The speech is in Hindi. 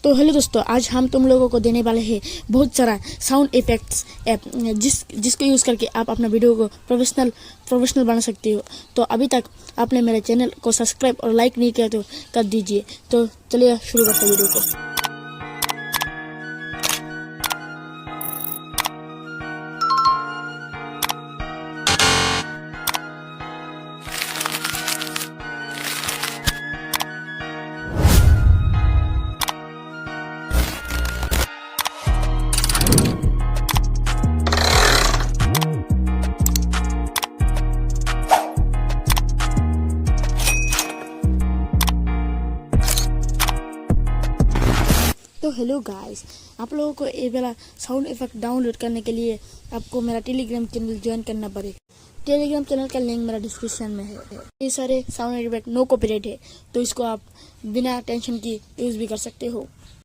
तो हेलो दोस्तों, आज हम तुम लोगों को देने वाले हैं बहुत सारा साउंड इफेक्ट्स ऐप जिसको यूज़ करके आप अपना वीडियो को प्रोफेशनल बना सकते हो। तो अभी तक आपने मेरे चैनल को सब्सक्राइब और लाइक नहीं किया तो कर दीजिए। तो चलिए शुरू करते हैं वीडियो को। तो हेलो गाइस, आप लोगों को ये वाला साउंड इफेक्ट डाउनलोड करने के लिए आपको मेरा टेलीग्राम चैनल ज्वाइन करना पड़ेगा। टेलीग्राम चैनल का लिंक मेरा डिस्क्रिप्शन में है। ये सारे साउंड इफेक्ट नो कॉपीराइट है, तो इसको आप बिना टेंशन की यूज़ भी कर सकते हो।